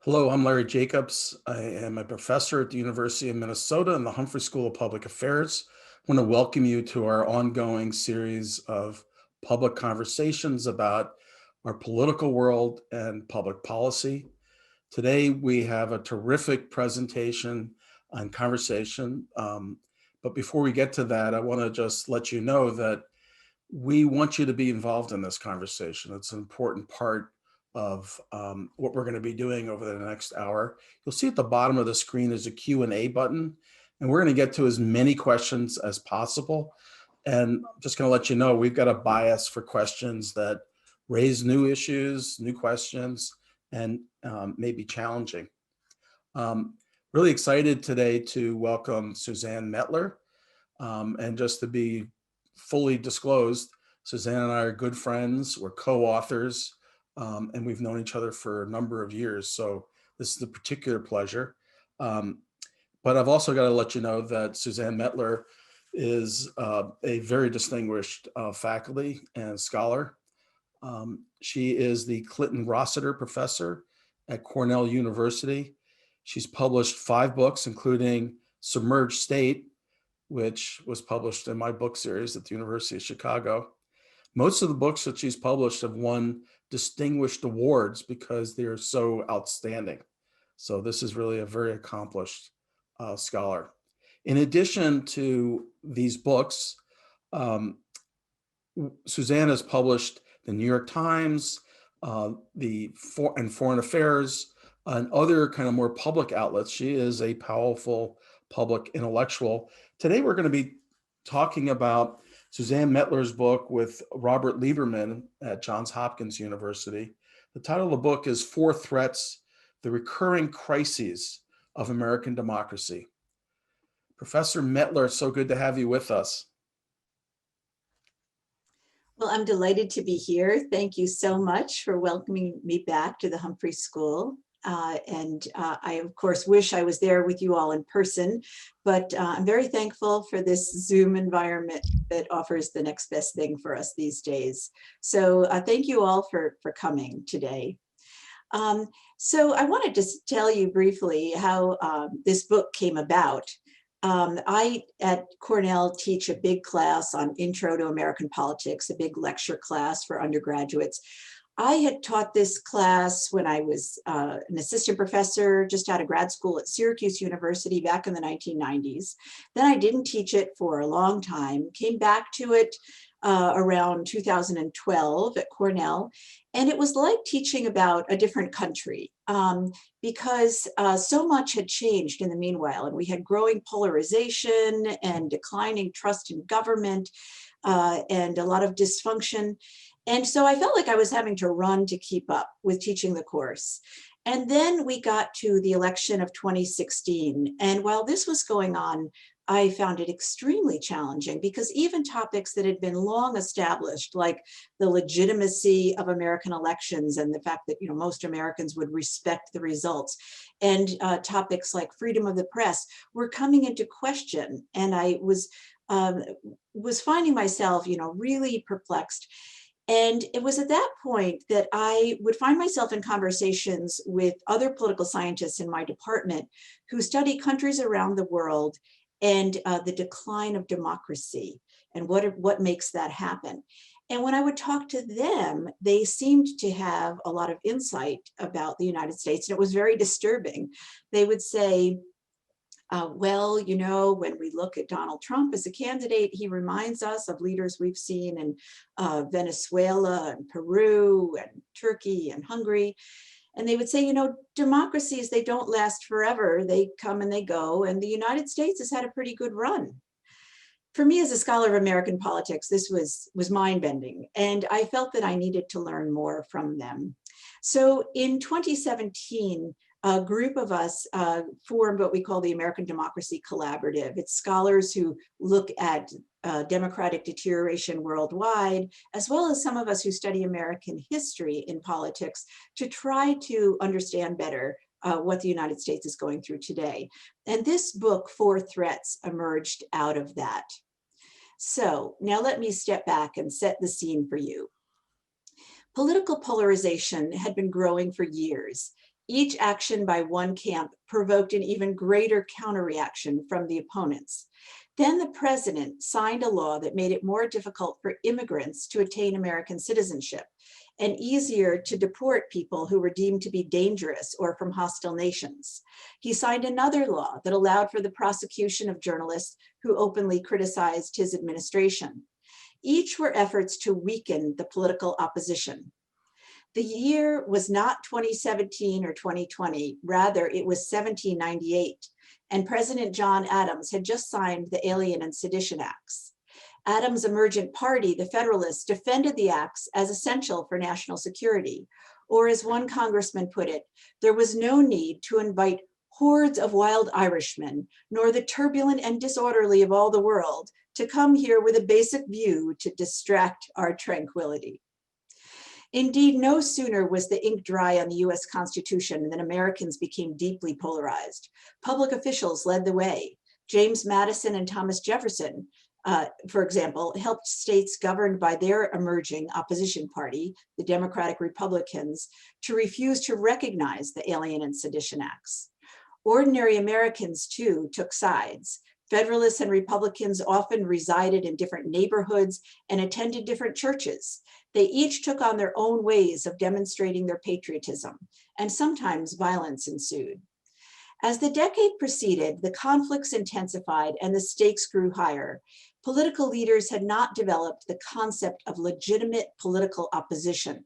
Hello, I'm Larry Jacobs. I am a professor at the University of Minnesota in the Humphrey School of Public Affairs. I want to welcome you to our ongoing series of public conversations about our political world and public policy. Today, we have a terrific presentation and conversation. But before we get to that, I want to just let you know that we want you to be involved in this conversation. It's an important part of what we're going to be doing over the next hour. You'll see at the bottom of the screen is a Q&A button, and we're going to get to as many questions as possible. And I'm just going to let you know, we've got a bias for questions that raise new issues, new questions, and may be challenging. Really excited today to welcome Suzanne Mettler. And just to be fully disclosed, Suzanne and I are good friends. We're co-authors, and we've known each other for a number of years. So this is a particular pleasure. But I've also got to let you know that Suzanne Mettler is a very distinguished faculty and scholar. She is the Clinton Rossiter Professor at Cornell University. She's published 5 books, including Submerged State, which was published in my book series at the University of Chicago. Most of the books that she's published have won distinguished awards because they're so outstanding. So this is really a very accomplished scholar. In addition to these books, Suzanne has published the New York Times, Foreign Affairs, and other kind of more public outlets. She is a powerful public intellectual. Today, we're going to be talking about Suzanne Mettler's book with Robert Lieberman at Johns Hopkins University. The title of the book is 4 Threats, the Recurring Crises of American Democracy. Professor Mettler, so good to have you with us. Well, I'm delighted to be here. Thank you so much for welcoming me back to the Humphrey School. I, of course, wish I was there with you all in person, but I'm very thankful for this Zoom environment that offers the next best thing for us these days. So thank you all for coming today. So I wanted to tell you briefly how this book came about. I, at Cornell, teach a big class on Intro to American Politics, a big lecture class for undergraduates. I had taught this class when I was an assistant professor just out of grad school at Syracuse University back in the 1990s. Then I didn't teach it for a long time, came back to it around 2012 at Cornell. And it was like teaching about a different country because so much had changed in the meanwhile. And we had growing polarization and declining trust in government and a lot of dysfunction. And so I felt like I was having to run to keep up with teaching the course. And then we got to the election of 2016. And while this was going on, I found it extremely challenging because even topics that had been long established, like the legitimacy of American elections and the fact that most Americans would respect the results, and topics like freedom of the press were coming into question. And I was finding myself, really perplexed. And it was at that point that I would find myself in conversations with other political scientists in my department who study countries around the world and the decline of democracy and what makes that happen. And when I would talk to them, they seemed to have a lot of insight about the United States, and it was very disturbing. They would say, well, when we look at Donald Trump as a candidate, he reminds us of leaders we've seen in Venezuela and Peru and Turkey and Hungary. And they would say, democracies, they don't last forever. They come and they go. And the United States has had a pretty good run. For me, as a scholar of American politics, this was mind-bending. And I felt that I needed to learn more from them. So in 2017, a group of us formed what we call the American Democracy Collaborative. It's scholars who look at democratic deterioration worldwide, as well as some of us who study American history in politics to try to understand better what the United States is going through today. And this book, 4 Threats, emerged out of that. So now let me step back and set the scene for you. Political polarization had been growing for years. Each action by one camp provoked an even greater counterreaction from the opponents. Then the president signed a law that made it more difficult for immigrants to attain American citizenship and easier to deport people who were deemed to be dangerous or from hostile nations. He signed another law that allowed for the prosecution of journalists who openly criticized his administration. Each were efforts to weaken the political opposition. The year was not 2017 or 2020, rather it was 1798, and President John Adams had just signed the Alien and Sedition Acts. Adams' emergent party, the Federalists, defended the acts as essential for national security, or as one congressman put it, there was no need to invite hordes of wild Irishmen, nor the turbulent and disorderly of all the world, to come here with a basic view to distract our tranquility. Indeed, no sooner was the ink dry on the US Constitution than Americans became deeply polarized. Public officials led the way. James Madison and Thomas Jefferson, for example, helped states governed by their emerging opposition party, the Democratic Republicans, to refuse to recognize the Alien and Sedition Acts. Ordinary Americans, too, took sides. Federalists and Republicans often resided in different neighborhoods and attended different churches. They each took on their own ways of demonstrating their patriotism, and sometimes violence ensued. As the decade proceeded, the conflicts intensified and the stakes grew higher. Political leaders had not developed the concept of legitimate political opposition,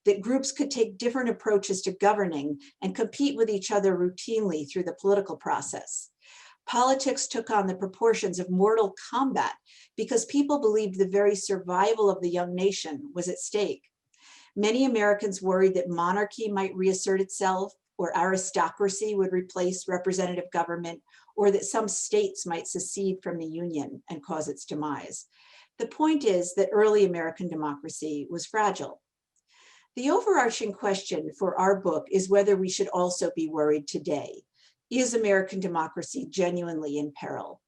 that groups could take different approaches to governing and compete with each other routinely through the political process. Politics took on the proportions of mortal combat because people believed the very survival of the young nation was at stake. Many Americans worried that monarchy might reassert itself, or aristocracy would replace representative government, or that some states might secede from the Union and cause its demise. The point is that early American democracy was fragile. The overarching question for our book is whether we should also be worried today. Is American democracy genuinely in peril?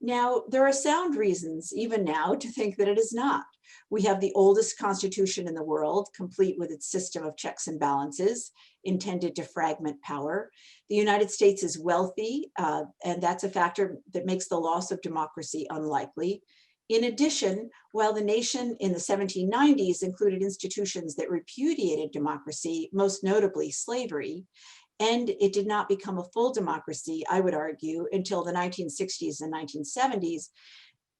Now, there are sound reasons, even now, to think that it is not. We have the oldest constitution in the world, complete with its system of checks and balances, intended to fragment power. The United States is wealthy, and that's a factor that makes the loss of democracy unlikely. In addition, while the nation in the 1790s included institutions that repudiated democracy, most notably slavery, and it did not become a full democracy, I would argue, until the 1960s and 1970s,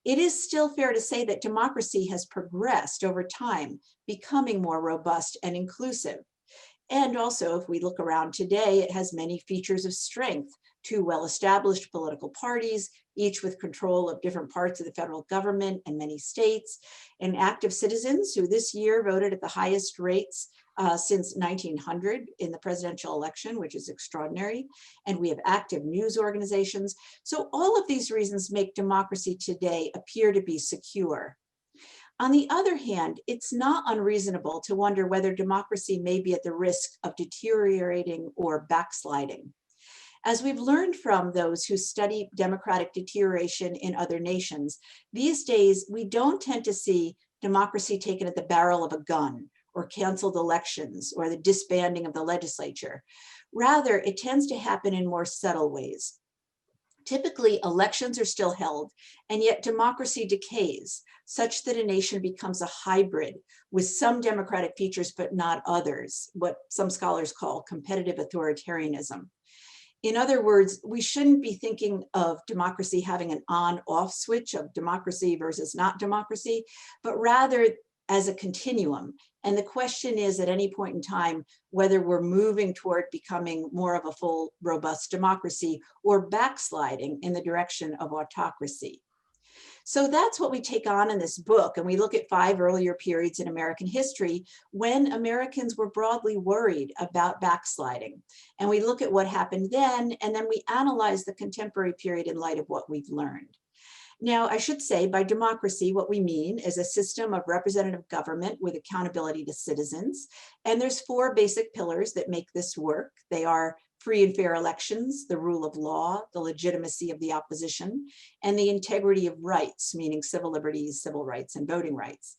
it is still fair to say that democracy has progressed over time, becoming more robust and inclusive. And also, if we look around today, it has many features of strength. Two well-established political parties, each with control of different parts of the federal government and many states, and active citizens who this year voted at the highest rates since 1900 in the presidential election, which is extraordinary. And we have active news organizations. So all of these reasons make democracy today appear to be secure. On the other hand, it's not unreasonable to wonder whether democracy may be at the risk of deteriorating or backsliding. As we've learned from those who study democratic deterioration in other nations, these days we don't tend to see democracy taken at the barrel of a gun, or canceled elections, or the disbanding of the legislature. Rather, it tends to happen in more subtle ways. Typically, elections are still held, and yet democracy decays, such that a nation becomes a hybrid with some democratic features but not others, what some scholars call competitive authoritarianism. In other words, we shouldn't be thinking of democracy having an on-off switch of democracy versus not democracy, but rather as a continuum. And the question is at any point in time, whether we're moving toward becoming more of a full, robust democracy or backsliding in the direction of autocracy. So that's what we take on in this book. And we look at 5 earlier periods in American history when Americans were broadly worried about backsliding. And we look at what happened then, and then we analyze the contemporary period in light of what we've learned. Now, I should say by democracy, what we mean is a system of representative government with accountability to citizens. And there's 4 basic pillars that make this work. They are free and fair elections, the rule of law, the legitimacy of the opposition, and the integrity of rights, meaning civil liberties, civil rights, and voting rights.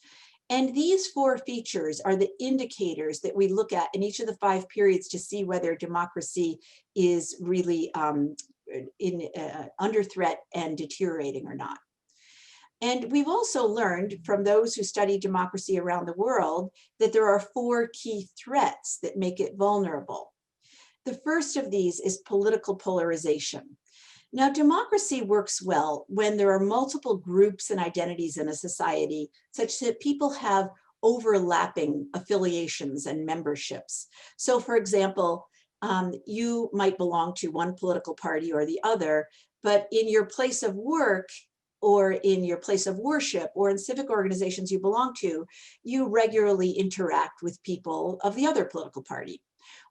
And these four features are the indicators that we look at in each of the 5 periods to see whether democracy is really under threat and deteriorating or not. And we've also learned from those who study democracy around the world that there are 4 key threats that make it vulnerable. The first of these is political polarization. Now, democracy works well when there are multiple groups and identities in a society, such that people have overlapping affiliations and memberships. So, for example, you might belong to one political party or the other, but in your place of work, or in your place of worship, or in civic organizations you belong to, you regularly interact with people of the other political party.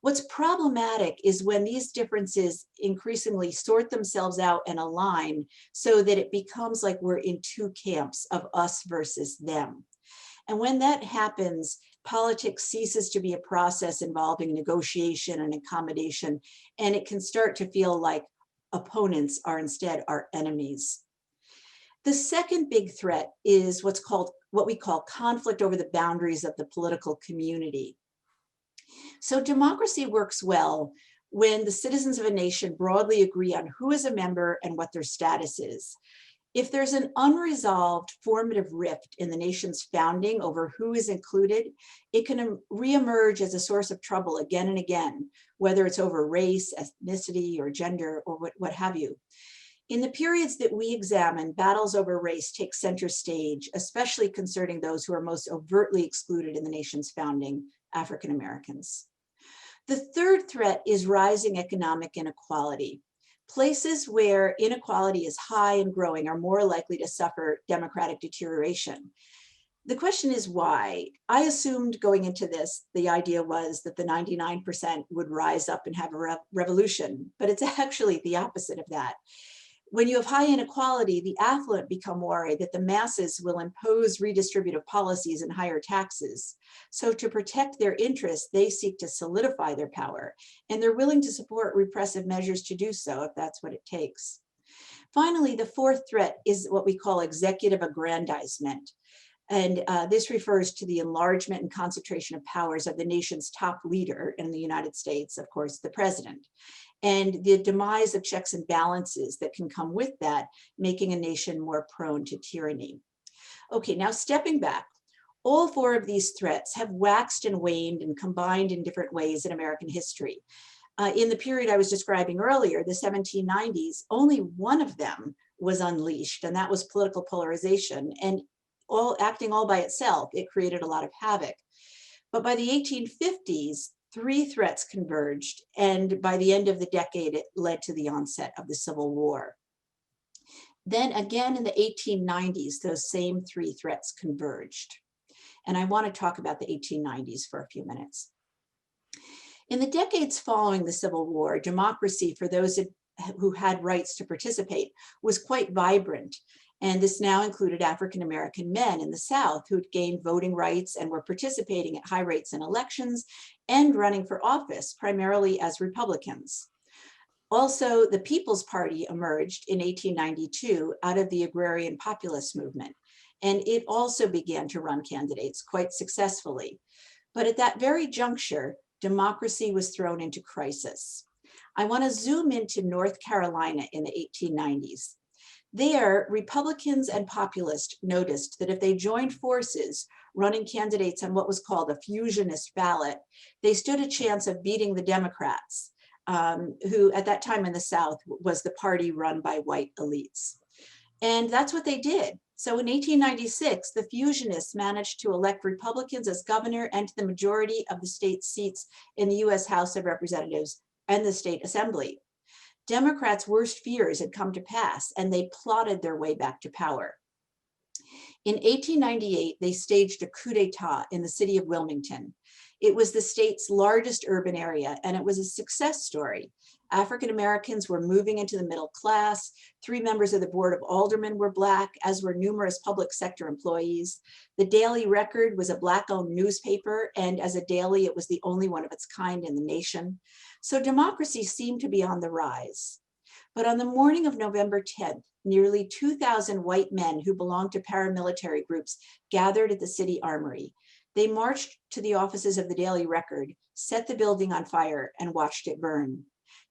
What's problematic is when these differences increasingly sort themselves out and align so that it becomes like we're in 2 camps of us versus them. And when that happens, politics ceases to be a process involving negotiation and accommodation, and it can start to feel like opponents are instead our enemies. The second big threat is what we call conflict over the boundaries of the political community. So democracy works well when the citizens of a nation broadly agree on who is a member and what their status is. If there's an unresolved formative rift in the nation's founding over who is included, it can reemerge as a source of trouble again and again, whether it's over race, ethnicity, or gender, or what have you. In the periods that we examine, battles over race take center stage, especially concerning those who are most overtly excluded in the nation's founding, African Americans. The third threat is rising economic inequality. Places where inequality is high and growing are more likely to suffer democratic deterioration. The question is why? I assumed going into this, the idea was that the 99% would rise up and have a revolution, but it's actually the opposite of that. When you have high inequality, the affluent become worried that the masses will impose redistributive policies and higher taxes. So to protect their interests, they seek to solidify their power, and they're willing to support repressive measures to do so if that's what it takes. Finally, the fourth threat is what we call executive aggrandizement. And this refers to the enlargement and concentration of powers of the nation's top leader in the United States, of course, the president, and the demise of checks and balances that can come with that, making a nation more prone to tyranny. Okay, now stepping back, all 4 of these threats have waxed and waned and combined in different ways in American history. In the period I was describing earlier, the 1790s, only one of them was unleashed, and that was political polarization. And acting all by itself, it created a lot of havoc. But by the 1850s, 3 threats converged, and by the end of the decade, it led to the onset of the Civil War. Then again in the 1890s, those same 3 threats converged. And I want to talk about the 1890s for a few minutes. In the decades following the Civil War, democracy for those who had rights to participate was quite vibrant. And this now included African American men in the South who'd gained voting rights and were participating at high rates in elections and running for office, primarily as Republicans. Also, the People's Party emerged in 1892 out of the agrarian populist movement, and it also began to run candidates quite successfully. But at that very juncture, democracy was thrown into crisis. I want to zoom into North Carolina in the 1890s. There, Republicans and populists noticed that if they joined forces running candidates on what was called a fusionist ballot, they stood a chance of beating the Democrats, who at that time in the South was the party run by white elites. And that's what they did. So in 1896, the fusionists managed to elect Republicans as governor and to the majority of the state seats in the US House of Representatives and the state assembly. Democrats' worst fears had come to pass, and they plotted their way back to power. In 1898, they staged a coup d'etat in the city of Wilmington. It was the state's largest urban area, and it was a success story. African Americans were moving into the middle class. 3 members of the Board of Aldermen were Black, as were numerous public sector employees. The Daily Record was a Black-owned newspaper, and as a daily, it was the only one of its kind in the nation. So democracy seemed to be on the rise. But on the morning of November 10th, nearly 2,000 white men who belonged to paramilitary groups gathered at the city armory. They marched to the offices of the Daily Record, set the building on fire, and watched it burn.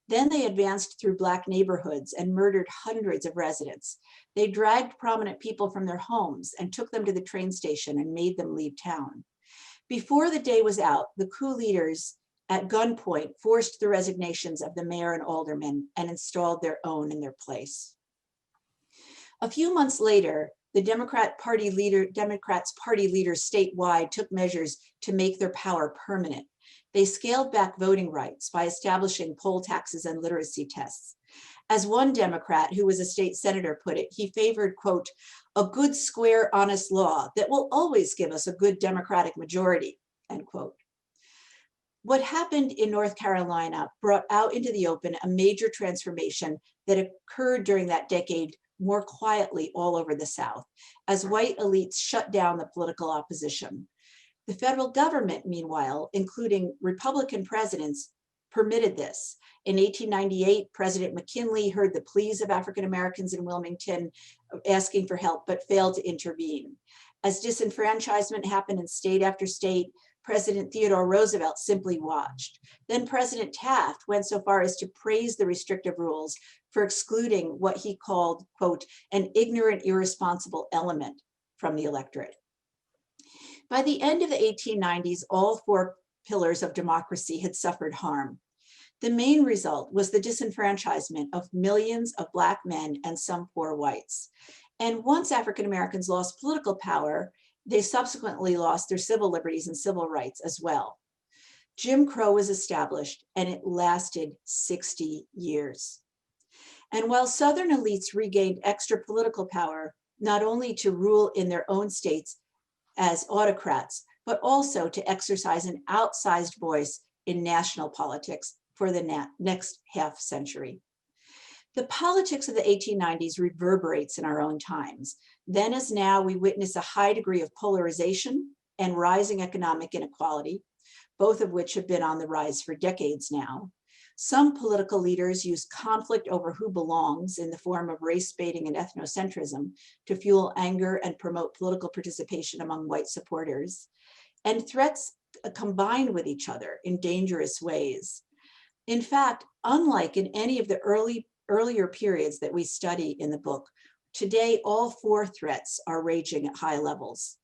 Then they advanced through Black neighborhoods and murdered hundreds of residents. They dragged prominent people from their homes and took them to the train station and made them leave town. Before the day was out, the coup leaders at gunpoint forced the resignations of the mayor and aldermen and installed their own in their place. A few months later, the Democrats party leaders statewide took measures to make their power permanent. They scaled back voting rights by establishing poll taxes and literacy tests. As one Democrat who was a state senator put it, he favored, quote, a good, square, honest law that will always give us a good Democratic majority, end quote. What happened in North Carolina brought out into the open a major transformation that occurred during that decade more quietly all over the South, as white elites shut down the political opposition. The federal government, meanwhile, including Republican presidents, permitted this. In 1898, President McKinley heard the pleas of African Americans in Wilmington asking for help, but failed to intervene. As disenfranchisement happened in state after state, President Theodore Roosevelt simply watched. Then President Taft went so far as to praise the restrictive rules for excluding what he called, quote, an ignorant, irresponsible element from the electorate. By the end of the 1890s, all four pillars of democracy had suffered harm. The main result was the disenfranchisement of millions of Black men and some poor whites. And once African Americans lost political power, they subsequently lost their civil liberties and civil rights as well. Jim Crow was established, and it lasted 60 years. And while Southern elites regained extra political power, not only to rule in their own states as autocrats, but also to exercise an outsized voice in national politics for the next half century. The politics of the 1890s reverberates in our own times. Then as now, we witness a high degree of polarization and rising economic inequality, both of which have been on the rise for decades now. Some political leaders use conflict over who belongs in the form of race baiting and ethnocentrism to fuel anger and promote political participation among white supporters. And threats combine with each other in dangerous ways. In fact, unlike in any of the earlier periods that we study in the book, today all four threats are raging at high levels.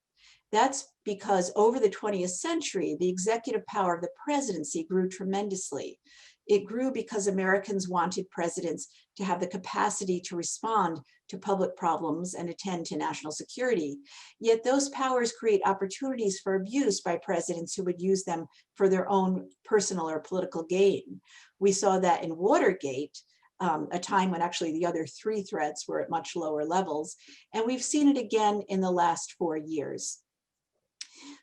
That's because over the 20th century, the executive power of the presidency grew tremendously. It grew because Americans wanted presidents to have the capacity to respond to public problems and attend to national security. Yet those powers create opportunities for abuse by presidents who would use them for their own personal or political gain. We saw that in Watergate, a time when actually the other three threats were at much lower levels. And we've seen it again in the last 4 years.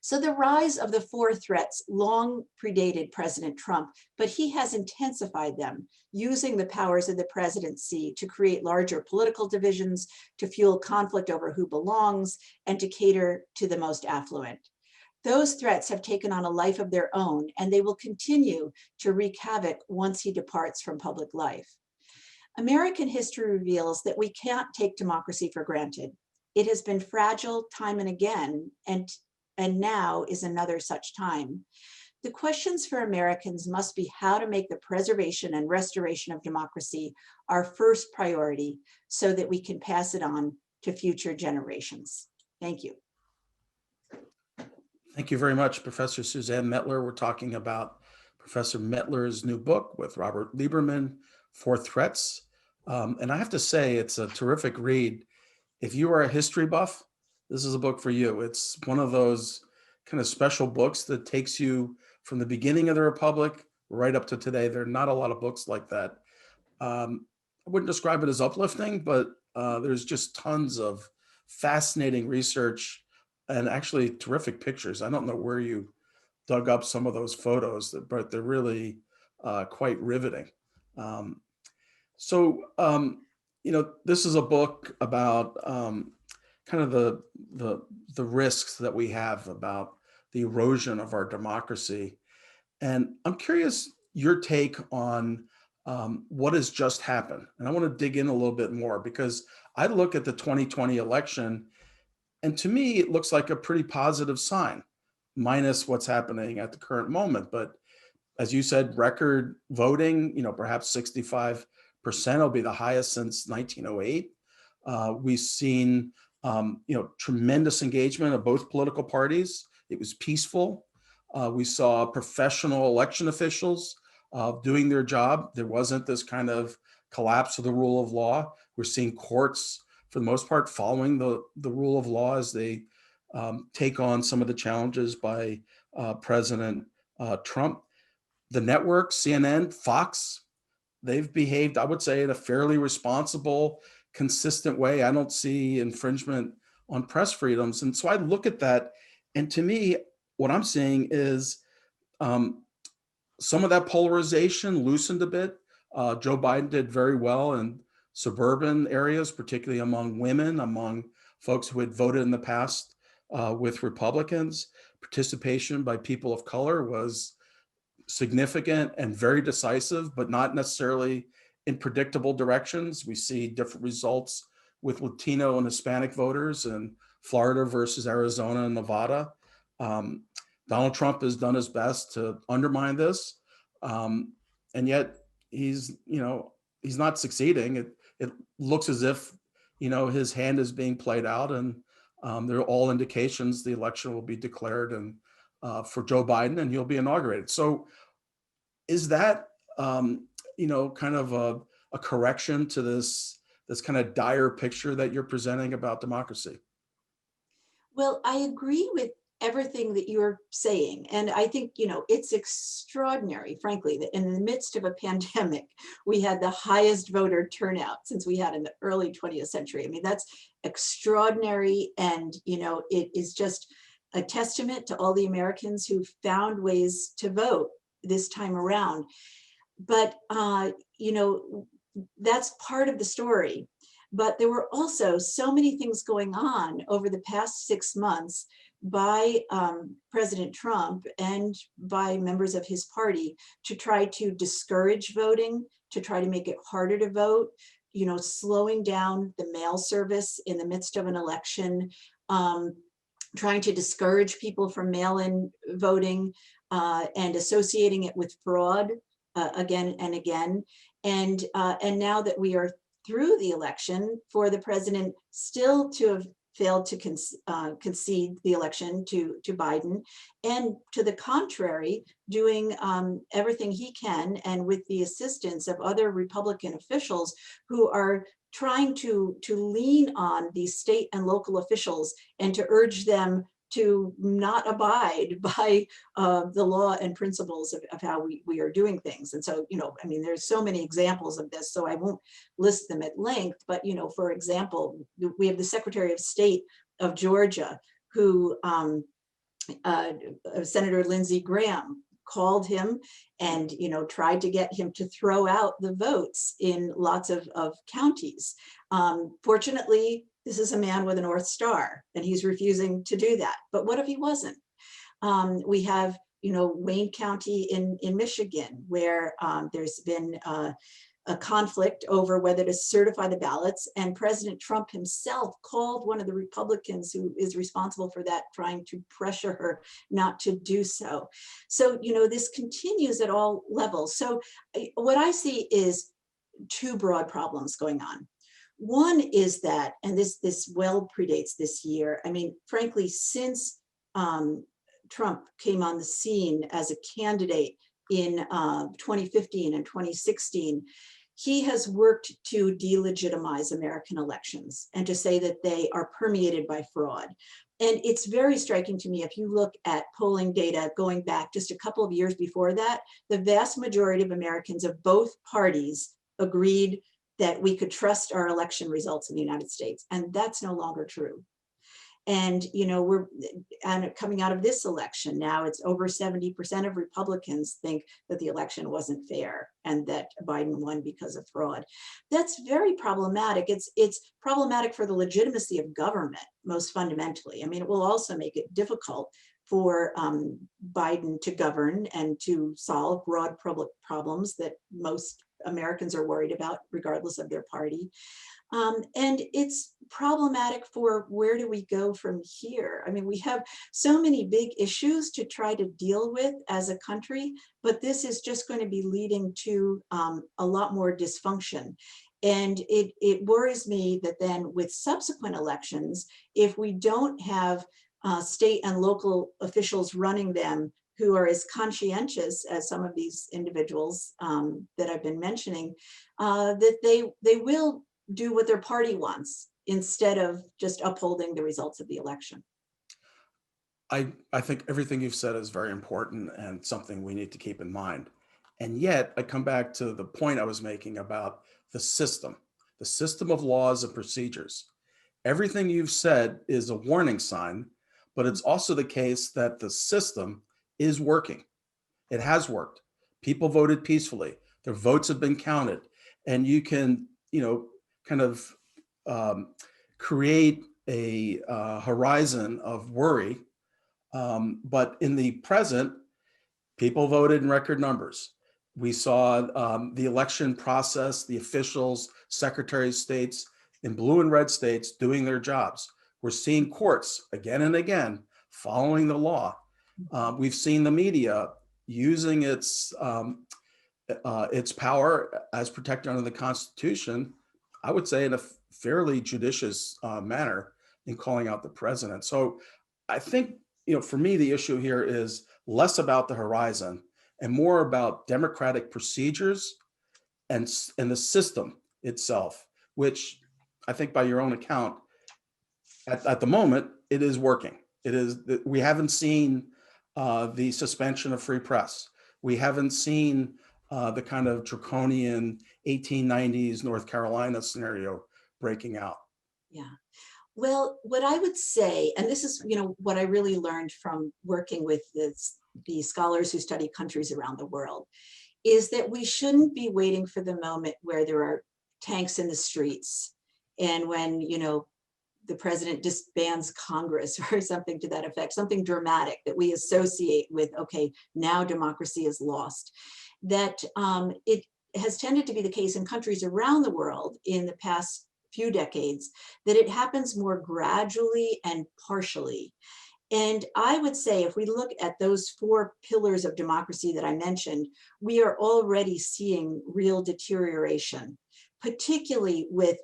So the rise of the four threats long predated President Trump, but he has intensified them, using the powers of the presidency to create larger political divisions, to fuel conflict over who belongs, and to cater to the most affluent. Those threats have taken on a life of their own, and they will continue to wreak havoc once he departs from public life. American history reveals that we can't take democracy for granted. It has been fragile time and again, and now is another such time. The questions for Americans must be how to make the preservation and restoration of democracy our first priority so that we can pass it on to future generations. Thank you. Thank you very much, Professor Suzanne Mettler. We're talking about Professor Mettler's new book with Robert Lieberman, Four Threats. And I have to say, it's a terrific read. If you are a history buff, this is a book for you. It's one of those kind of special books that takes you from the beginning of the Republic right up to today. There are not a lot of books like that. I wouldn't describe it as uplifting, but there's just tons of fascinating research and actually terrific pictures. I don't know where you dug up some of those photos, but they're really quite riveting. This is a book about kind of the risks that we have about the erosion of our democracy. And I'm curious your take on what has just happened. And I want to dig in a little bit more because I look at the 2020 election, and to me, it looks like a pretty positive sign, minus what's happening at the current moment. But as you said, record voting, perhaps 65% will be the highest since 1908. We've seen, tremendous engagement of both political parties. It was peaceful. We saw professional election officials doing their job. There wasn't this kind of collapse of the rule of law. We're seeing courts, for the most part, following the rule of law as they take on some of the challenges by President Trump. The networks, CNN, Fox, they've behaved, I would say, in a fairly responsible, consistent way. I don't see infringement on press freedoms. And so I look at that, and to me, what I'm seeing is um, some of that polarization loosened a bit. Joe Biden did very well in suburban areas, particularly among women, among folks who had voted in the past with Republicans. Participation by people of color was significant and very decisive, but not necessarily in predictable directions. We see different results with Latino and Hispanic voters in Florida versus Arizona and Nevada. Um, Donald Trump has done his best to undermine this, and yet he's not succeeding. It looks as if his hand is being played out, and there are all indications the election will be declared and for Joe Biden, and he'll be inaugurated. So is that kind of a correction to this kind of dire picture that you're presenting about democracy? Well, I agree with everything that you're saying. And I think, it's extraordinary, frankly, that in the midst of a pandemic, we had the highest voter turnout since we had in the early 20th century. I mean, that's extraordinary. And, it is just a testament to all the Americans who found ways to vote this time around. But, that's part of the story. But there were also so many things going on over the past 6 months by President Trump and by members of his party to try to discourage voting, to try to make it harder to vote, slowing down the mail service in the midst of an election, trying to discourage people from mail-in voting and associating it with fraud again and again. And now that we are through the election, for the president still to have failed to concede the election to Biden, and to the contrary, doing everything he can, and with the assistance of other Republican officials who are trying to lean on these state and local officials and to urge them to not abide by the law and principles of how we are doing things. And so, there's so many examples of this, so I won't list them at length, but, for example, we have the Secretary of State of Georgia, who Senator Lindsey Graham called him and, tried to get him to throw out the votes in lots of counties. Fortunately, this is a man with a North Star, and he's refusing to do that. But what if he wasn't? We have, Wayne County in Michigan, where there's been a conflict over whether to certify the ballots, and President Trump himself called one of the Republicans who is responsible for that, trying to pressure her not to do so. So, this continues at all levels. So what I see is two broad problems going on. One is that, and this well predates this year, frankly, since Trump came on the scene as a candidate in 2015 and 2016, he has worked to delegitimize American elections and to say that they are permeated by fraud. And it's very striking to me, if you look at polling data going back just a couple of years before that, the vast majority of Americans of both parties agreed that we could trust our election results in the United States. And that's no longer true. And, we're coming out of this election now, it's over 70% of Republicans think that the election wasn't fair and that Biden won because of fraud. That's very problematic. It's problematic for the legitimacy of government, most fundamentally. It will also make it difficult for Biden to govern and to solve broad public problems that most Americans are worried about, regardless of their party. And it's problematic for where do we go from here? I mean, we have so many big issues to try to deal with as a country, but this is just going to be leading to a lot more dysfunction. And it worries me that then with subsequent elections, if we don't have state and local officials running them who are as conscientious as some of these individuals that I've been mentioning, that they will do what their party wants instead of just upholding the results of the election. I think everything you've said is very important and something we need to keep in mind. And yet, I come back to the point I was making about the system of laws and procedures. Everything you've said is a warning sign, but it's also the case that the system is working. It has worked. People voted peacefully. Their votes have been counted, and you can, kind of create a horizon of worry. But in the present, people voted in record numbers. We saw the election process, the officials, secretaries of states in blue and red states doing their jobs. We're seeing courts again and again following the law. We've seen the media using its power as protected under the Constitution, I would say in a fairly judicious manner in calling out the president. So I think, for me, the issue here is less about the horizon and more about democratic procedures and the system itself, which I think by your own account, at the moment, it is working. We haven't seen the suspension of free press. We haven't seen the kind of draconian 1890s North Carolina scenario breaking out. Yeah. Well, what I would say, and this is, what I really learned from working with the scholars who study countries around the world, is that we shouldn't be waiting for the moment where there are tanks in the streets and when, the president disbands Congress or something to that effect, something dramatic that we associate with, okay, now democracy is lost. That it has tended to be the case in countries around the world in the past few decades, that it happens more gradually and partially. And I would say if we look at those 4 pillars of democracy that I mentioned, we are already seeing real deterioration, particularly with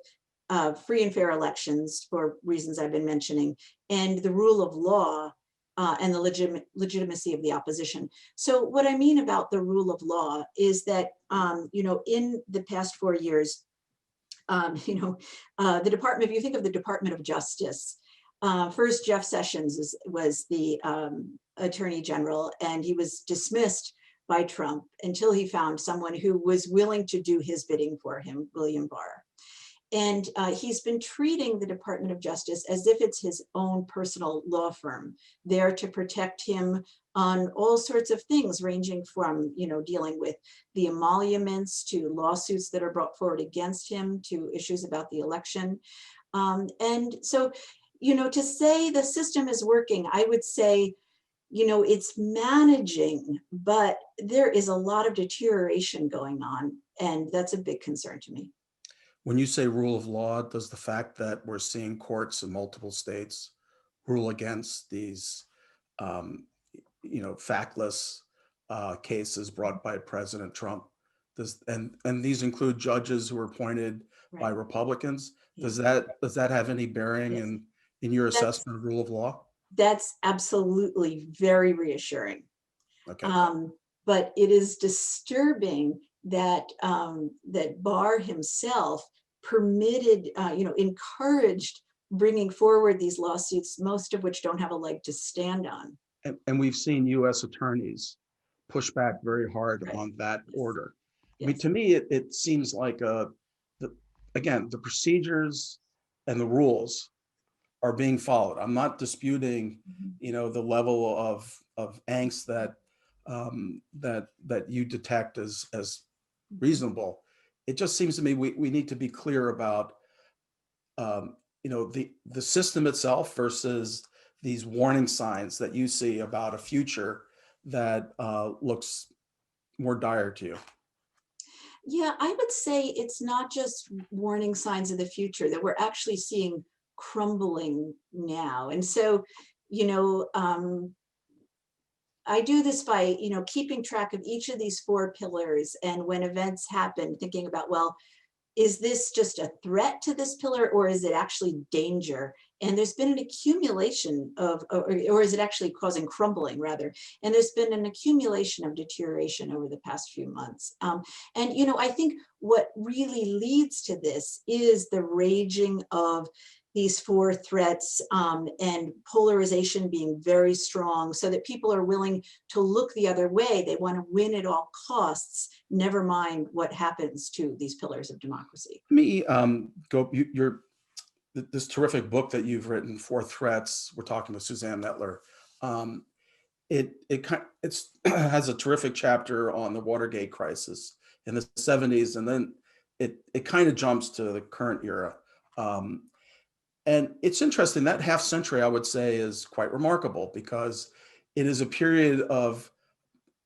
free and fair elections for reasons I've been mentioning, and the rule of law and the legitimacy of the opposition. So what I mean about the rule of law is that, in the past 4 years, the department, if you think of the Department of Justice, first Jeff Sessions was the Attorney General, and he was dismissed by Trump until he found someone who was willing to do his bidding for him, William Barr. And he's been treating the Department of Justice as if it's his own personal law firm, there to protect him on all sorts of things, ranging from, dealing with the emoluments to lawsuits that are brought forward against him to issues about the election. And so, to say the system is working, I would say, it's managing, but there is a lot of deterioration going on. And that's a big concern to me. When you say rule of law, does the fact that we're seeing courts in multiple states rule against these, factless cases brought by President Trump, and these include judges who were appointed by Right. Republicans? Yeah. Does that have any bearing Yes. in your assessment of rule of law? That's absolutely very reassuring. Okay. But it is disturbing that that Barr himself permitted, encouraged bringing forward these lawsuits, most of which don't have a leg to stand on. And we've seen U.S. attorneys push back very hard Right. on that Yes. order. I mean, Yes. to me, it seems like the procedures and the rules are being followed. I'm not disputing, the level of angst that you detect as reasonable. It just seems to me we need to be clear about the system itself versus these warning signs that you see about a future that looks more dire to you. Yeah, I would say it's not just warning signs of the future, that we're actually seeing crumbling now. And so, you know, I do this by, keeping track of each of these four pillars. And when events happen, thinking about, well, is this just a threat to this pillar, or is it actually danger? And there's been an accumulation of, or is it actually causing crumbling rather? And there's been an accumulation of deterioration over the past few months. And, I think what really leads to this is the raging of these four threats, and polarization being very strong, so that people are willing to look the other way. They want to win at all costs, never mind what happens to these pillars of democracy. Let me go. This terrific book that you've written, Four Threats. We're talking with Suzanne Mettler. Um, it's has a terrific chapter on the Watergate crisis in the 70s, and then it kind of jumps to the current era. Um, and it's interesting, that half century, I would say, is quite remarkable because it is a period of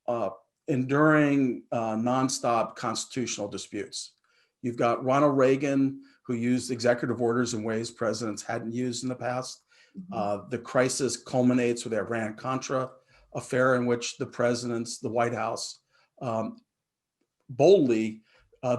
uh, enduring nonstop constitutional disputes. You've got Ronald Reagan, who used executive orders in ways presidents hadn't used in the past. Mhm. The crisis culminates with the Iran-Contra affair, in which the White House, um, boldly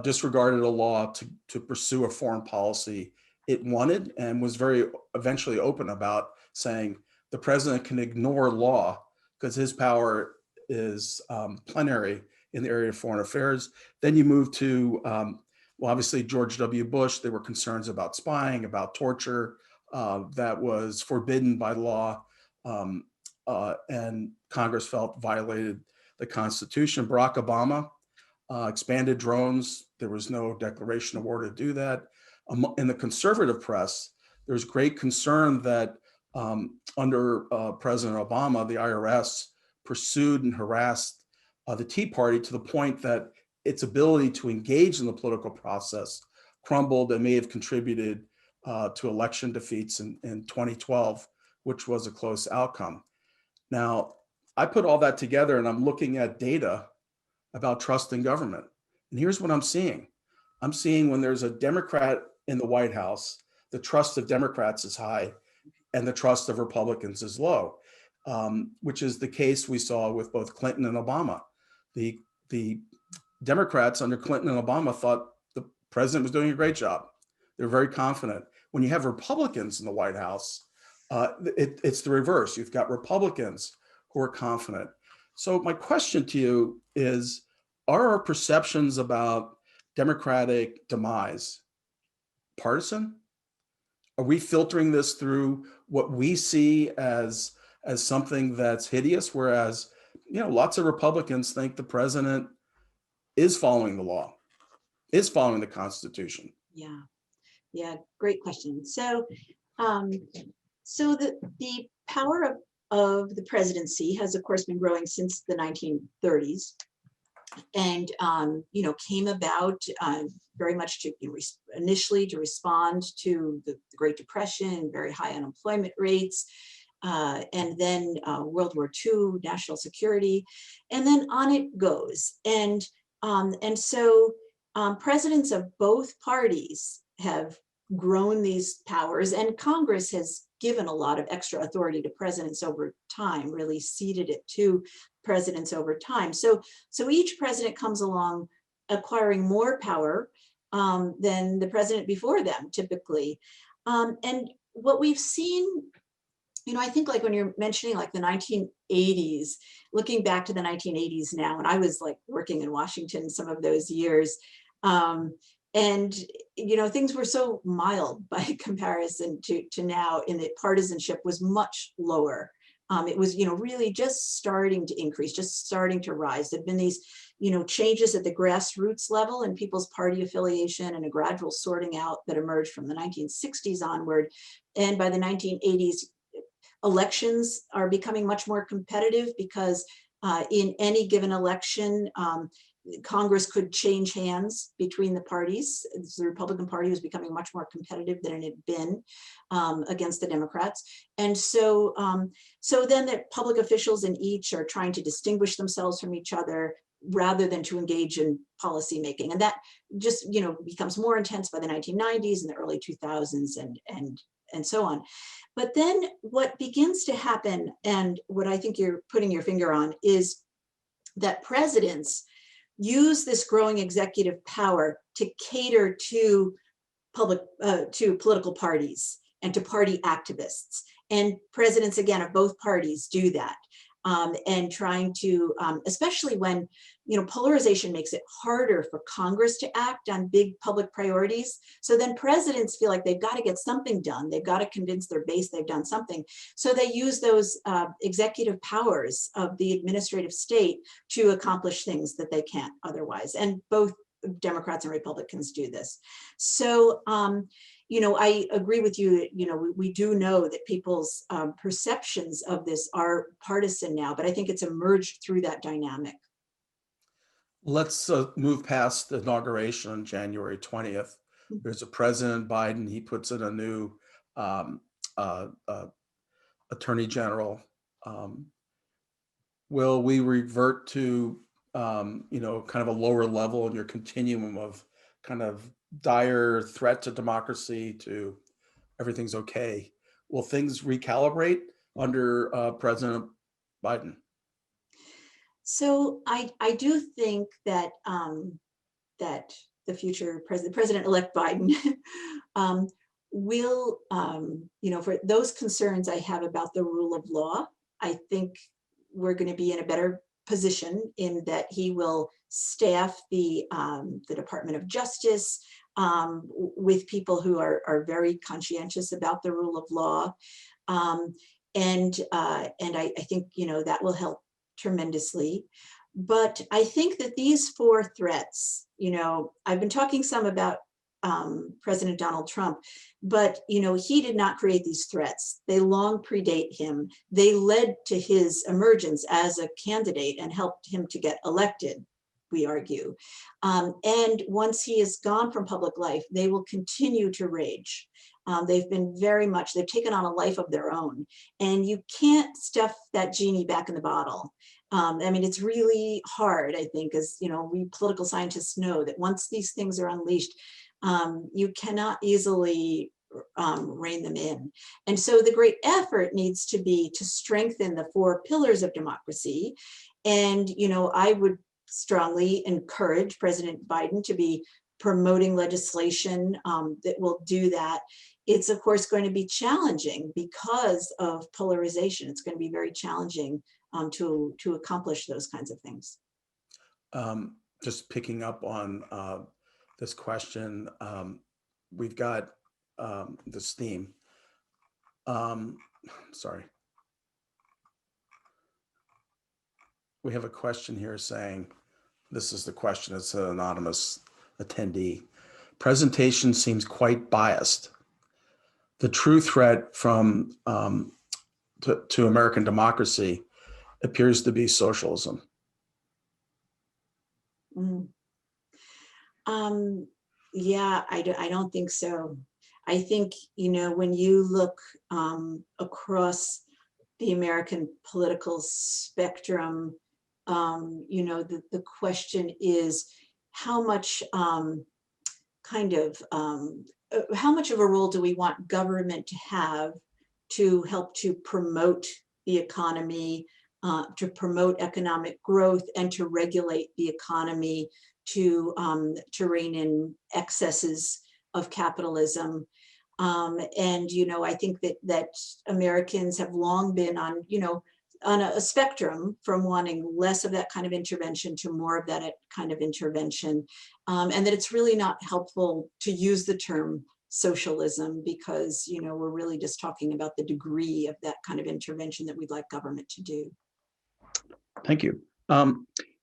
disregarded a law to pursue a foreign policy it wanted, and was very eventually open about saying the president can ignore law because his power is plenary in the area of foreign affairs. Then you move to, well, obviously George W. Bush. There were concerns about spying, about torture, that was forbidden by law, and Congress felt violated the Constitution. Barack Obama expanded drones. There was no declaration of war to do that. In the conservative press, there's great concern that under President Obama, the IRS pursued and harassed the Tea Party to the point that its ability to engage in the political process crumbled and may have contributed to election defeats in 2012, which was a close outcome. Now, I put all that together and I'm looking at data about trust in government. And here's what I'm seeing. I'm seeing when there's a Democrat in the White House, the trust of Democrats is high and the trust of Republicans is low, which is the case we saw with both Clinton and Obama. The Democrats under Clinton and Obama thought the president was doing a great job. They're very confident. When you have Republicans in the White House, it's the reverse. You've got Republicans who are confident. So my question to you is, are our perceptions about Democratic demise partisan? Are we filtering this through what we see as something that's hideous, whereas lots of Republicans think the president is following the law, is following the Constitution? Yeah, yeah, great question. Um, so the power of the presidency has, of course, been growing since the 1930s, and came about very much to initially to respond to the Great Depression, very high unemployment rates, and then World War II, national security, and then on it goes. And presidents of both parties have grown these powers, and Congress has given a lot of extra authority to presidents over time, really ceded it to presidents over time. So each president comes along acquiring more power than the president before them, typically. And what we've seen, I think, like when you're mentioning like the 1980s, looking back to the 1980s now, and I was like working in Washington some of those years, and things were so mild by comparison to now, in that partisanship was much lower. It was, really just starting to increase, just starting to rise. There'd been these, changes at the grassroots level in people's party affiliation, and a gradual sorting out that emerged from the 1960s onward. And by the 1980s, elections are becoming much more competitive because in any given election, Congress could change hands between the parties. The Republican Party was becoming much more competitive than it had been against the Democrats. And so then the public officials in each are trying to distinguish themselves from each other. rather than to engage in policy making. And that just, becomes more intense by the 1990s and the early 2000s and so on. But then what begins to happen, and what I think you're putting your finger on, is that presidents use this growing executive power to cater to political parties and to party activists. And presidents, again, of both parties do that. And trying to, especially when, polarization makes it harder for Congress to act on big public priorities. So then presidents feel like they've got to get something done. They've got to convince their base they've done something. So they use those executive powers of the administrative state to accomplish things that they can't otherwise. And both Democrats and Republicans do this. So, I agree with you. We do know that people's perceptions of this are partisan now, but I think it's emerged through that dynamic. Let's move past the inauguration on January 20th. There's a President Biden. He puts in a new Attorney General. Will we revert to kind of a lower level in your continuum of kind of dire threat to democracy to everything's okay? Will things recalibrate under President Biden? So I do think that that the future President-elect Biden will, for those concerns I have about the rule of law, I think we're going to be in a better position in that he will staff the Department of Justice with people who are very conscientious about the rule of law. And I think, that will help tremendously. But I think that these four threats, I've been talking some about President Donald Trump, but he did not create these threats. They long predate him. They led to his emergence as a candidate and helped him to get elected, we argue. And once he is gone from public life, they will continue to rage. They've taken on a life of their own, and you can't stuff that genie back in the bottle. It's really hard, I think, as we political scientists know, that once these things are unleashed, you cannot easily rein them in. And so the great effort needs to be to strengthen the four pillars of democracy. And, I would strongly encourage President Biden to be promoting legislation that will do that. It's, of course, going to be challenging because of polarization. It's going to be very challenging to accomplish those kinds of things. Just picking up on this question, we've got this theme. Sorry. We have a question here saying, this is the question, it's an anonymous attendee. Presentation seems quite biased. The true threat from to American democracy appears to be socialism. Yeah, I don't think so. I think, when you look across the American political spectrum, the question is how much how much of a role do we want government to have to help to promote the economy, to promote economic growth, and to regulate the economy, to rein in excesses of capitalism. And I think that Americans have long been on a spectrum from wanting less of that kind of intervention to more of that kind of intervention, and that it's really not helpful to use the term socialism because we're really just talking about the degree of that kind of intervention that we'd like government to do. Thank you.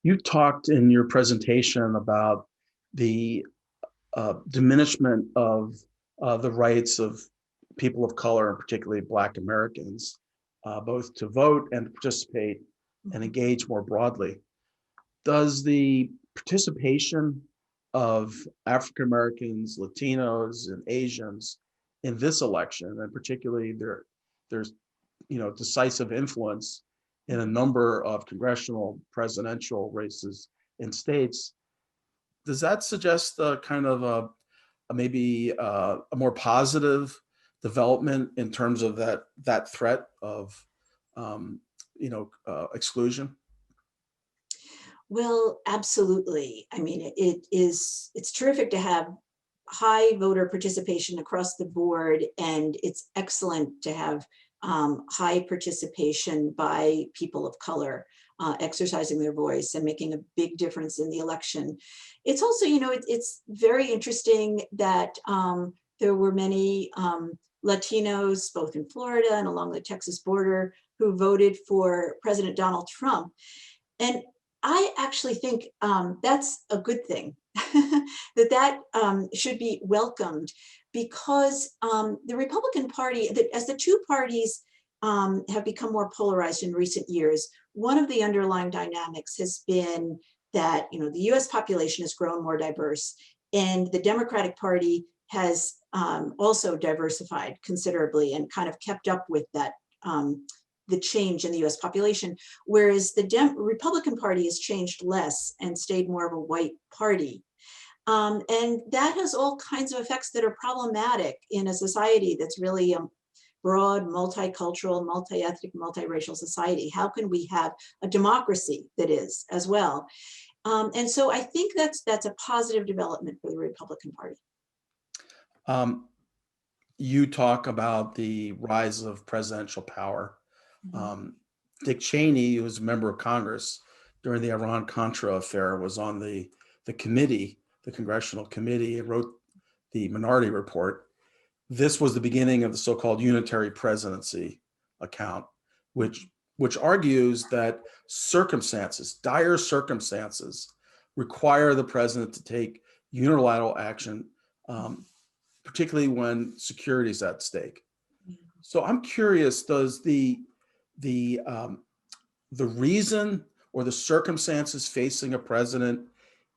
You talked in your presentation about the diminishment of the rights of people of color, and particularly Black Americans, both to vote and to participate and engage more broadly. Does the participation of African Americans, Latinos, and Asians in this election, and particularly there's decisive influence in a number of congressional, presidential races in states. Does that suggest a kind of maybe a more positive development in terms of that threat of exclusion? Well, absolutely. I mean, it's terrific to have high voter participation across the board, and it's excellent to have high participation by people of color exercising their voice and making a big difference in the election. It's also, it's very interesting that there were many Latinos, both in Florida and along the Texas border, who voted for President Donald Trump. And I actually think that's a good thing, that should be welcomed, because the Republican Party, as the two parties have become more polarized in recent years, one of the underlying dynamics has been that the US population has grown more diverse, and the Democratic Party has also diversified considerably and kind of kept up with that the change in the US population, whereas the Republican Party has changed less and stayed more of a white party. And that has all kinds of effects that are problematic in a society that's really a broad, multicultural, multi-ethnic, multiracial society. How can we have a democracy that is as well? And so I think that's a positive development for the Republican Party. You talk about the rise of presidential power. Mhm. Dick Cheney, who was a member of Congress during the Iran-Contra affair, was on the committee, the congressional committee, and wrote the Minority Report. This was the beginning of the so-called unitary presidency account, which argues that circumstances, dire circumstances, require the president to take unilateral action, particularly when security is at stake. So I'm curious, does the reason or the circumstances facing a president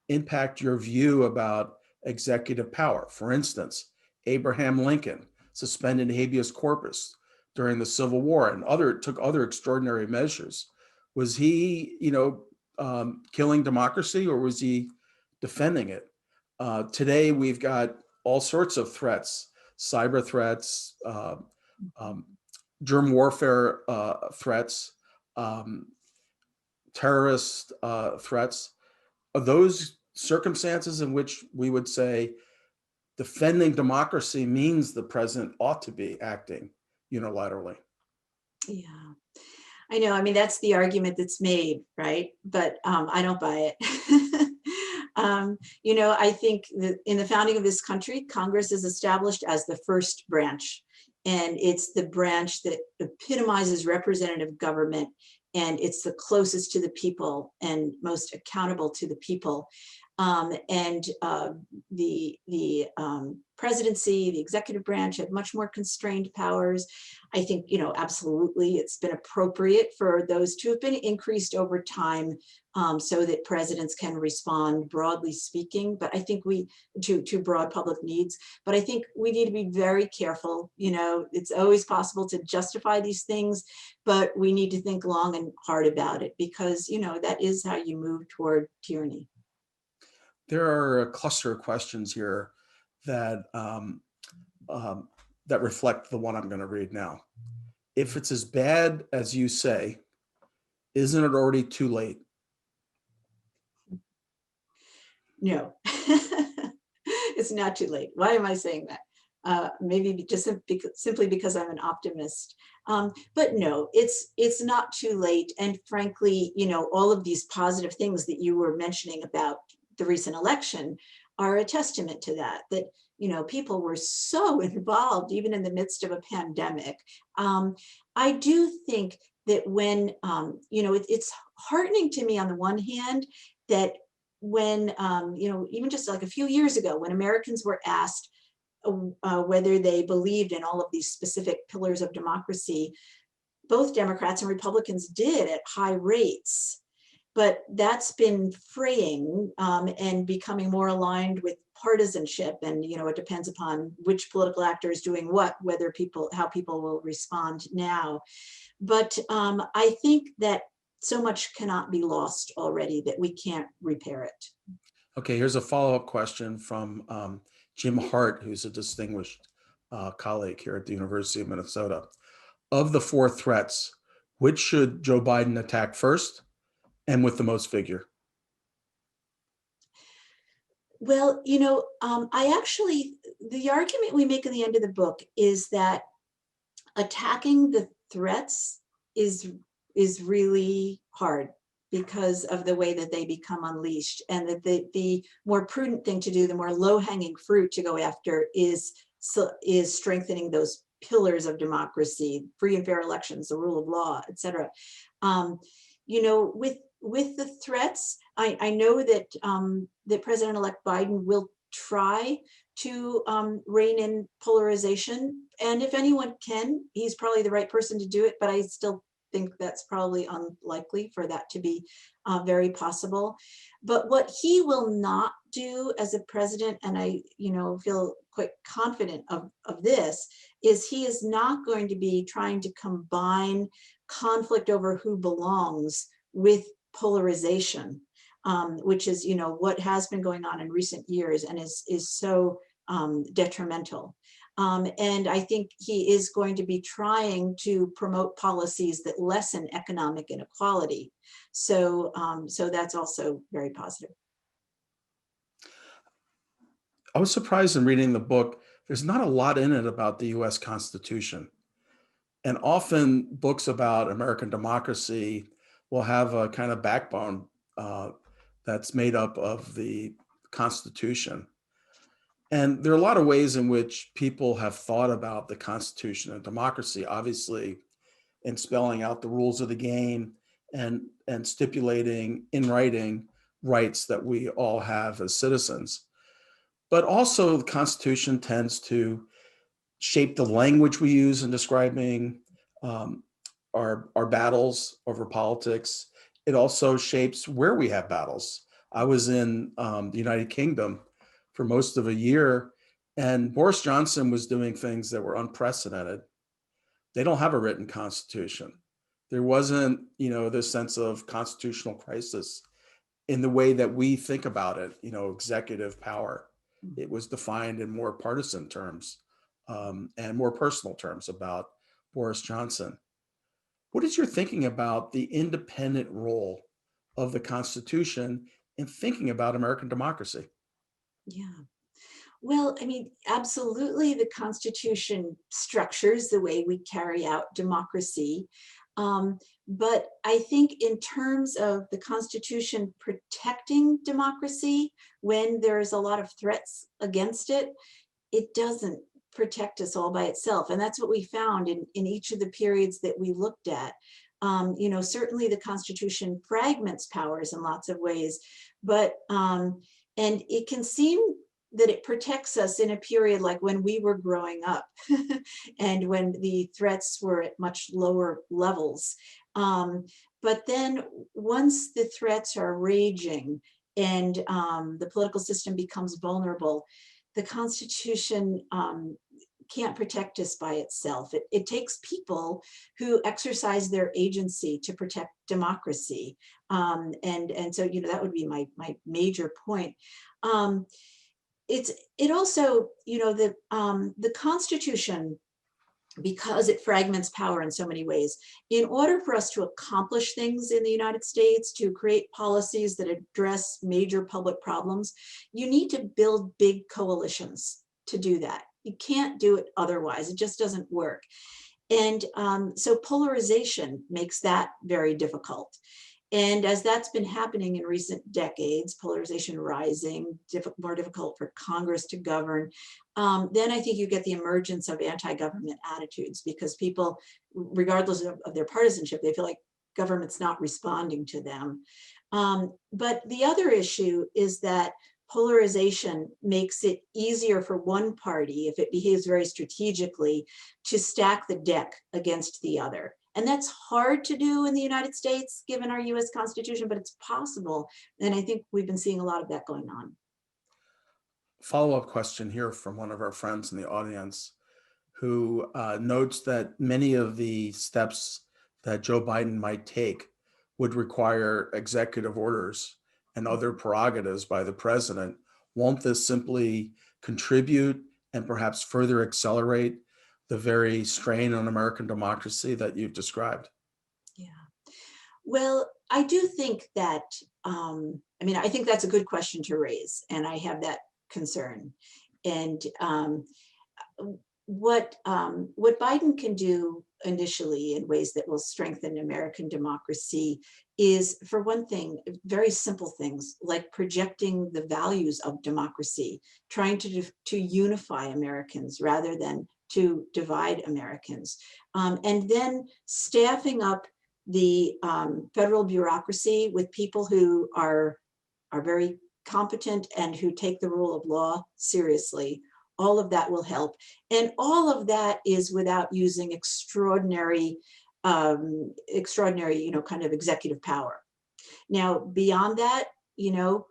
impact your view about executive power? For instance, Abraham Lincoln suspended habeas corpus during the Civil War and took other extraordinary measures. Was he, killing democracy, or was he defending it? Today, we've got all sorts of threats, cyber threats, germ warfare threats, terrorist threats. Are those circumstances in which we would say defending democracy means the president ought to be acting unilaterally? Yeah, I know. I mean, that's the argument that's made, right? But I don't buy it. I think that in the founding of this country, Congress is established as the first branch, and it's the branch that epitomizes representative government, and it's the closest to the people and most accountable to the people. And the presidency, the executive branch, had much more constrained powers. I think, absolutely, it's been appropriate for those to have been increased over time, so that presidents can respond, broadly speaking. But I think to broad public needs. But I think we need to be very careful. It's always possible to justify these things, but we need to think long and hard about it, because, that is how you move toward tyranny. There are a cluster of questions here that that reflect the one I'm going to read now. If it's as bad as you say, isn't it already too late? No, it's not too late. Why am I saying that? Maybe just simply because I'm an optimist. But no, it's not too late. And frankly, all of these positive things that you were mentioning about the recent election are a testament to that, people were so involved, even in the midst of a pandemic. I do think that when, it's heartening to me on the one hand that when, even just like a few years ago, when Americans were asked whether they believed in all of these specific pillars of democracy, both Democrats and Republicans did at high rates. But that's been fraying and becoming more aligned with partisanship. And, it depends upon which political actor is doing what, how people will respond now. But I think that so much cannot be lost already that we can't repair it. Okay, here's a follow-up question from Jim Hart, who's a distinguished colleague here at the University of Minnesota. Of the four threats, which should Joe Biden attack first and with the most vigor? Well, the argument we make in the end of the book is that attacking the threats is really hard because of the way that they become unleashed, and that the more prudent thing to do, the more low-hanging fruit to go after, is strengthening those pillars of democracy, free and fair elections, the rule of law, etc. With the threats, I know that that President-elect Biden will try to rein in polarization, and if anyone can, he's probably the right person to do it. But I still think that's probably unlikely for that to be very possible. But what he will not do as a president, and I feel quite confident of this, is he is not going to be trying to combine conflict over who belongs with polarization, which is what has been going on in recent years and is so detrimental. And I think he is going to be trying to promote policies that lessen economic inequality. So that's also very positive. I was surprised in reading the book. There's not a lot in it about the US Constitution. And often books about American democracy will have a kind of backbone that's made up of the Constitution. And there are a lot of ways in which people have thought about the Constitution and democracy, obviously, in spelling out the rules of the game and stipulating in writing rights that we all have as citizens. But also, the Constitution tends to shape the language we use in describing um, our battles over politics. It also shapes where we have battles. I was in the United Kingdom for most of a year, and Boris Johnson was doing things that were unprecedented. They don't have a written constitution. There wasn't, this sense of constitutional crisis in the way that we think about it, executive power. It was defined in more partisan terms and more personal terms about Boris Johnson. What is your thinking about the independent role of the Constitution in thinking about American democracy? Yeah. Well, I mean, absolutely, the Constitution structures the way we carry out democracy. But I think in terms of the Constitution protecting democracy, when there's a lot of threats against it, it doesn't protect us all by itself. And that's what we found in each of the periods that we looked at. Certainly the Constitution fragments powers in lots of ways, but and it can seem that it protects us in a period like when we were growing up and when the threats were at much lower levels. But then once the threats are raging and the political system becomes vulnerable, the Constitution can't protect us by itself. It takes people who exercise their agency to protect democracy. And so, that would be my major point. It also, the Constitution, because it fragments power in so many ways, in order for us to accomplish things in the United States, to create policies that address major public problems, you need to build big coalitions to do that. You can't do it otherwise. It just doesn't work. And so polarization makes that very difficult. And as that's been happening in recent decades, polarization rising, more difficult for Congress to govern, then I think you get the emergence of anti-government attitudes, because people, regardless of their partisanship, they feel like government's not responding to them. But the other issue is that polarization makes it easier for one party, if it behaves very strategically, to stack the deck against the other. And that's hard to do in the United States, given our US Constitution, but it's possible. And I think we've been seeing a lot of that going on. Follow-up question here from one of our friends in the audience who notes that many of the steps that Joe Biden might take would require executive orders and other prerogatives by the president, won't this simply contribute and perhaps further accelerate the very strain on American democracy that you've described? Yeah. Well, I do think that, I think that's a good question to raise, and I have that concern. And what Biden can do initially in ways that will strengthen American democracy is, for one thing, very simple things like projecting the values of democracy, trying to unify Americans rather than to divide Americans, and then staffing up the federal bureaucracy with people who are very competent and who take the rule of law seriously. All of that will help. And all of that is without using extraordinary, kind of executive power. Now, beyond that,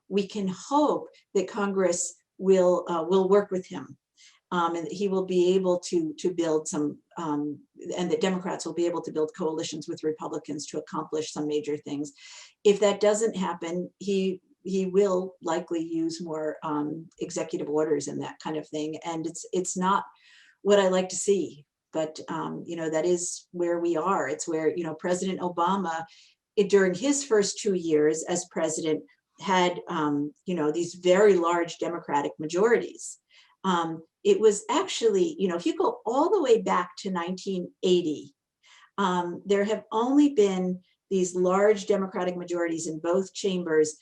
we can hope that Congress will work with him, and that he will be able to build some, and that Democrats will be able to build coalitions with Republicans to accomplish some major things. If that doesn't happen, he will likely use more executive orders and that kind of thing. And it's not what I like to see, but that is where we are. It's where, President Obama, during his first 2 years as president, had these very large Democratic majorities. It was actually, if you go all the way back to 1980, there have only been these large Democratic majorities in both chambers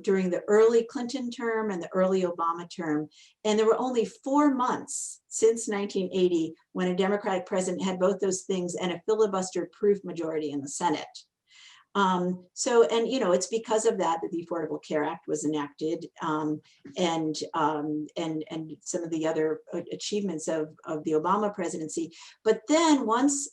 during the early Clinton term and the early Obama term. And there were only 4 months since 1980 when a Democratic president had both those things and a filibuster-proof majority in the Senate. It's because of that the Affordable Care Act was enacted, and some of the other achievements of the Obama presidency. But then once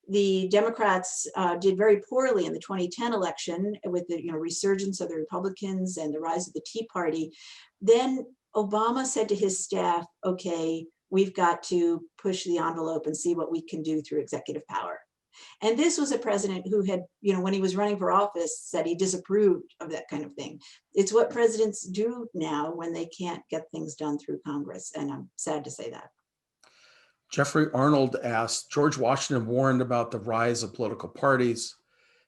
the Democrats did very poorly in the 2010 election with the resurgence of the Republicans and the rise of the Tea Party, then Obama said to his staff, okay, we've got to push the envelope and see what we can do through executive power. And this was a president who had, when he was running for office, said he disapproved of that kind of thing. It's what presidents do now when they can't get things done through Congress. And I'm sad to say that. Jeffrey Arnold asked, George Washington warned about the rise of political parties.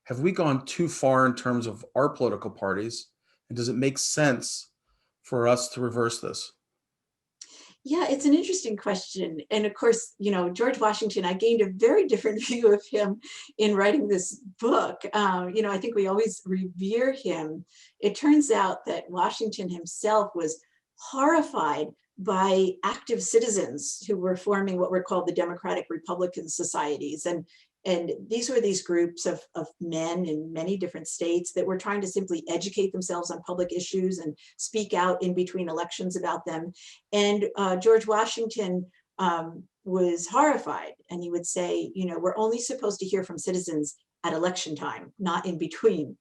Have we gone too far in terms of our political parties? And does it make sense for us to reverse this? Yeah, it's an interesting question. And of course, George Washington, I gained a very different view of him in writing this book. I think we always revere him. It turns out that Washington himself was horrified by active citizens who were forming what were called the Democratic Republican societies. And these were these groups of men in many different states that were trying to simply educate themselves on public issues and speak out in between elections about them. And George Washington was horrified. And he would say, we're only supposed to hear from citizens at election time, not in between.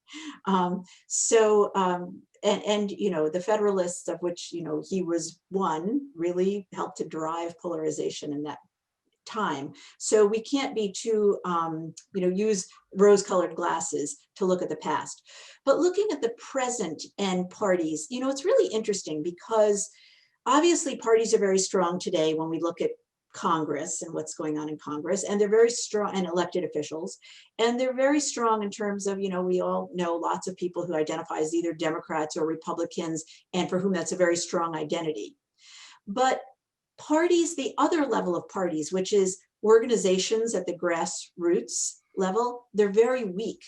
The Federalists, of which, he was one, really helped to drive polarization in that time. So we can't be too, use rose-colored glasses to look at the past. But looking at the present and parties, it's really interesting because obviously parties are very strong today when we look at Congress and what's going on in Congress, and they're very strong, and elected officials, and they're very strong in terms of, we all know lots of people who identify as either Democrats or Republicans, and for whom that's a very strong identity. But parties, the other level of parties, which is organizations at the grassroots level, they're very weak.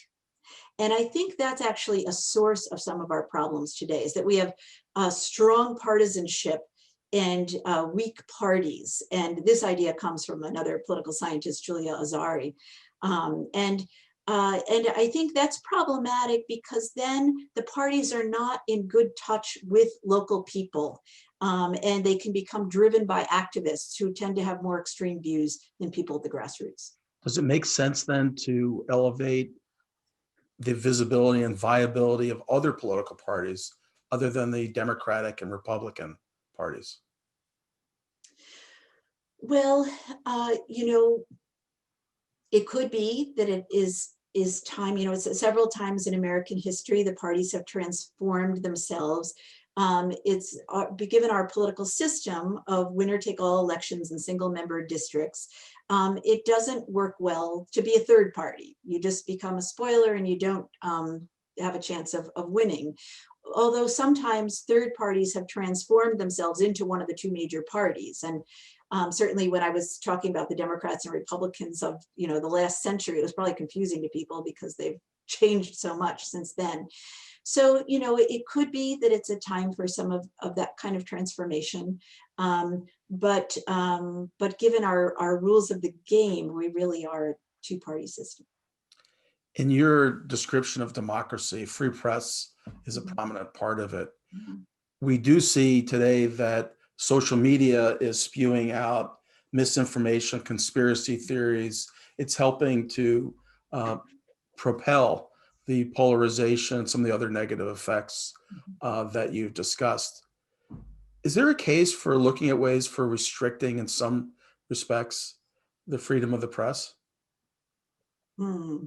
And I think that's actually a source of some of our problems today, is that we have strong partisanship and weak parties. And this idea comes from another political scientist, Julia Azari. And I think that's problematic because then the parties are not in good touch with local people. And they can become driven by activists who tend to have more extreme views than people at the grassroots. Does it make sense then to elevate the visibility and viability of other political parties other than the Democratic and Republican parties? Well, it could be that it is is time. It's several times in American history, the parties have transformed themselves. It's given our political system of winner-take-all elections and single-member districts. It doesn't work well to be a third party. You just become a spoiler and you don't have a chance of winning. Although sometimes third parties have transformed themselves into one of the two major parties. And certainly when I was talking about the Democrats and Republicans of the last century, it was probably confusing to people because they've changed so much since then. So, it could be that it's a time for some of that kind of transformation. But given our rules of the game, we really are a two-party system. In your description of democracy, free press is a Mhm. prominent part of it. Mhm. We do see today that social media is spewing out misinformation, conspiracy theories. It's helping to uh, propel the polarization and some of the other negative effects that you've discussed. Is there a case for looking at ways for restricting, in some respects, the freedom of the press? Hmm.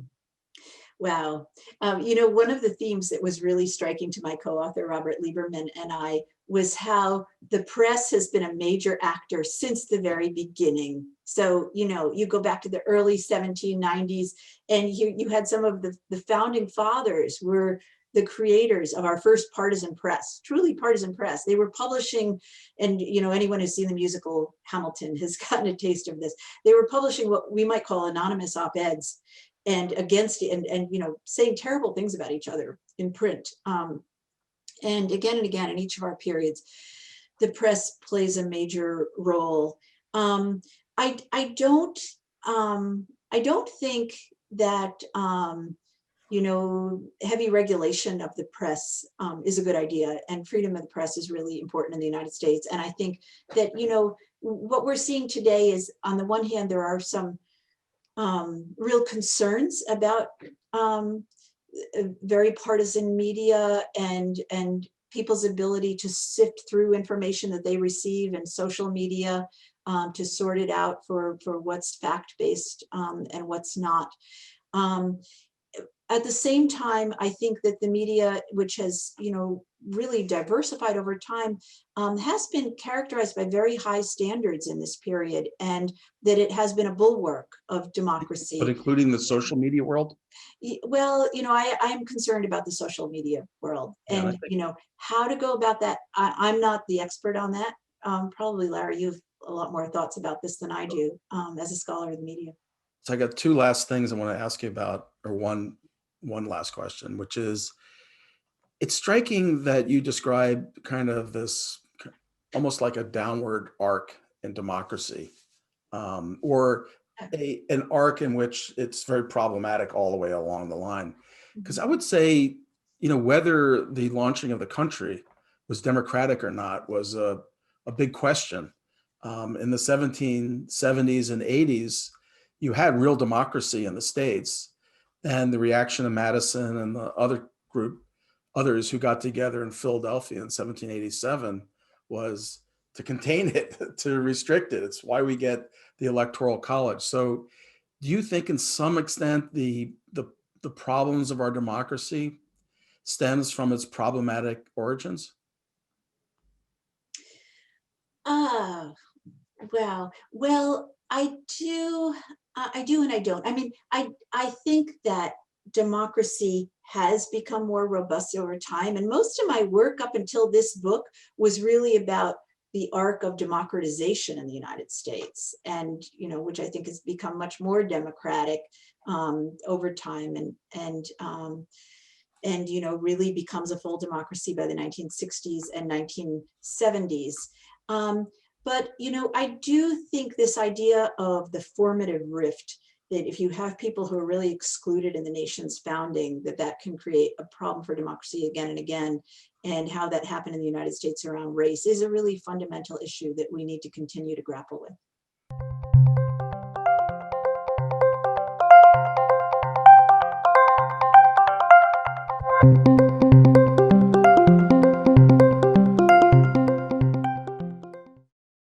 Wow. One of the themes that was really striking to my co-author, Robert Lieberman, and I was how the press has been a major actor since the very beginning. So, you go back to the early 1790s and you had some of the founding fathers were the creators of our first partisan press, truly partisan press. They were publishing, and anyone who's seen the musical Hamilton has gotten a taste of this. They were publishing what we might call anonymous op-eds and against and saying terrible things about each other in print. And again in each of our periods, the press plays a major role. I don't think that heavy regulation of the press is a good idea, and freedom of the press is really important in the United States. And I think that what we're seeing today is, on the one hand, there are some real concerns about very partisan media and people's ability to sift through information that they receive in social media, to sort it out for what's fact-based and what's not. At the same time, I think that the media, which has really diversified over time, has been characterized by very high standards in this period, and that it has been a bulwark of But democracy. including the social media world? Well, I'm concerned about the social media world, Yeah, I and think how to go about that. I'm not the expert on that. Probably, Larry, you've a lot more thoughts about this than I do, as a scholar of the media. so. I got two last things I want to ask you about, or one last question, which is, it's striking that you describe kind of this almost like a downward arc in democracy, or an arc in which it's very problematic all the way along the line. Because I would say, whether the launching of the country was democratic or not was a big question. In the 1770s and 80s, you had real democracy in the States, and the reaction of Madison and the others who got together in Philadelphia in 1787 was to contain it, to restrict it. It's why we get the Electoral College. So, do you think, in some extent, the problems of our democracy stems from its problematic origins? Ah, wow. Well, I do. I do, and I don't. I mean, I think that democracy has become more robust over time, and most of my work up until this book was really about the arc of democratization in the United States, and which I think has become much more democratic over time, and really becomes a full democracy by the 1960s and 1970s. Um, but I do think this idea of the formative rift, that if you have people who are really excluded in the nation's founding, that can create a problem for democracy again and again, and how that happened in the United States around race is a really fundamental issue that we need to continue to grapple with.